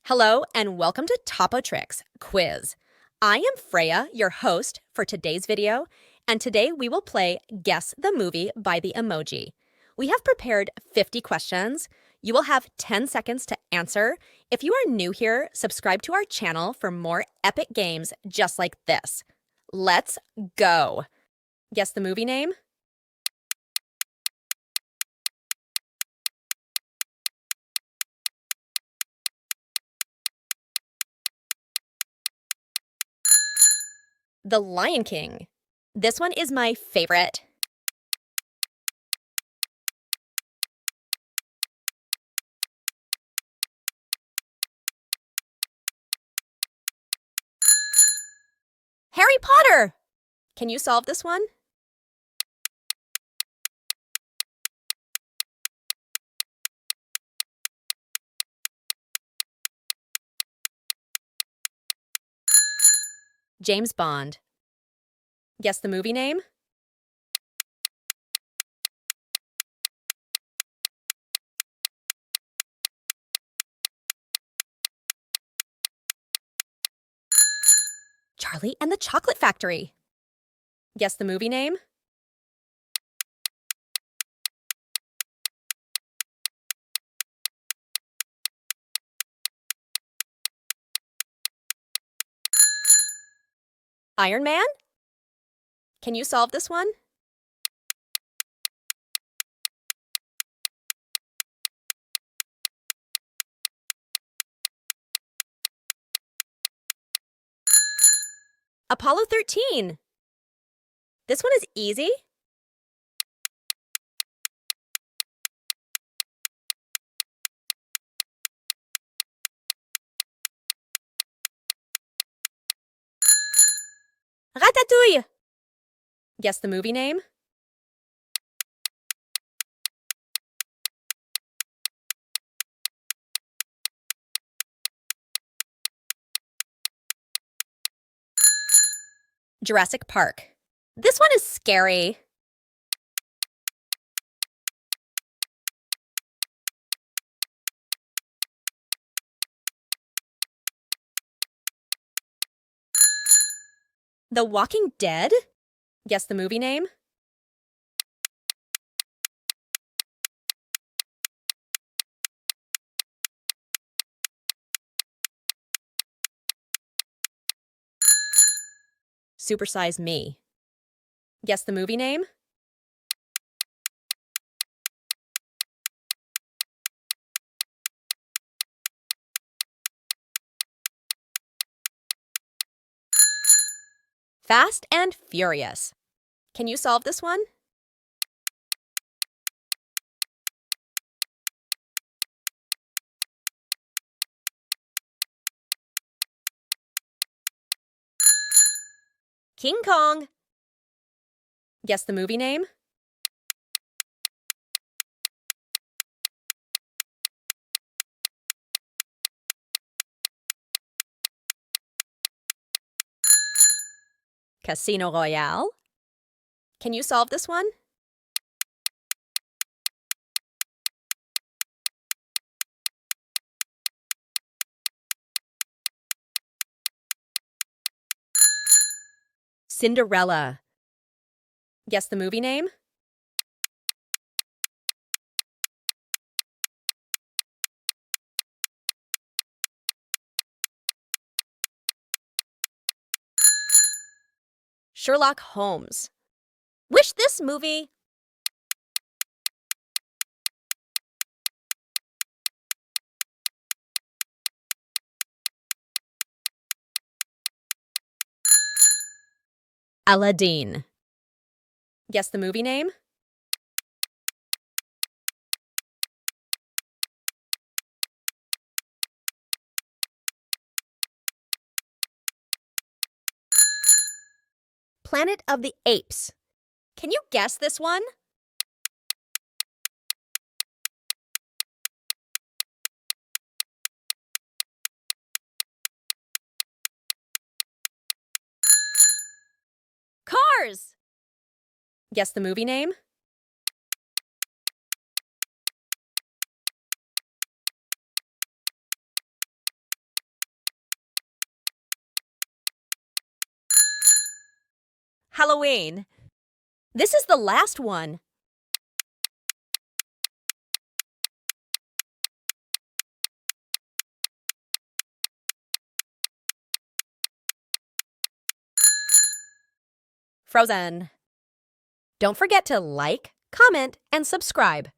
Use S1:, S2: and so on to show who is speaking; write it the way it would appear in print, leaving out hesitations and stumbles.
S1: Hello and welcome to Topo Tricks Quiz. I am Freya, your host for today's video, and today we will play Guess the Movie by the Emoji. We have prepared 50 questions. You will have 10 seconds to answer. If you are new here, subscribe to our channel for more epic games just like this. Let's go. Guess the movie name? The Lion King. This one is my favorite. Harry Potter. Can you solve this one? James Bond. Guess the movie name? Charlie and the Chocolate Factory. Guess the movie name? Iron Man? Can you solve this one? Apollo 13. This one is easy. Ratatouille. Guess the movie name? Jurassic Park. This one is scary. The Walking Dead? Guess the movie name? Super Size Me. Guess the movie name? Fast and Furious. Can you solve this one? King Kong. Guess the movie name? Casino Royale. Can you solve this one? Cinderella. Guess the movie name? Sherlock Holmes. Wish this movie. Aladdin. Guess the movie name? Planet of the Apes. Can you guess this one? Cars. Guess the movie name?
S2: Halloween.
S1: This is the last one. Frozen. Don't forget to like, comment, and subscribe.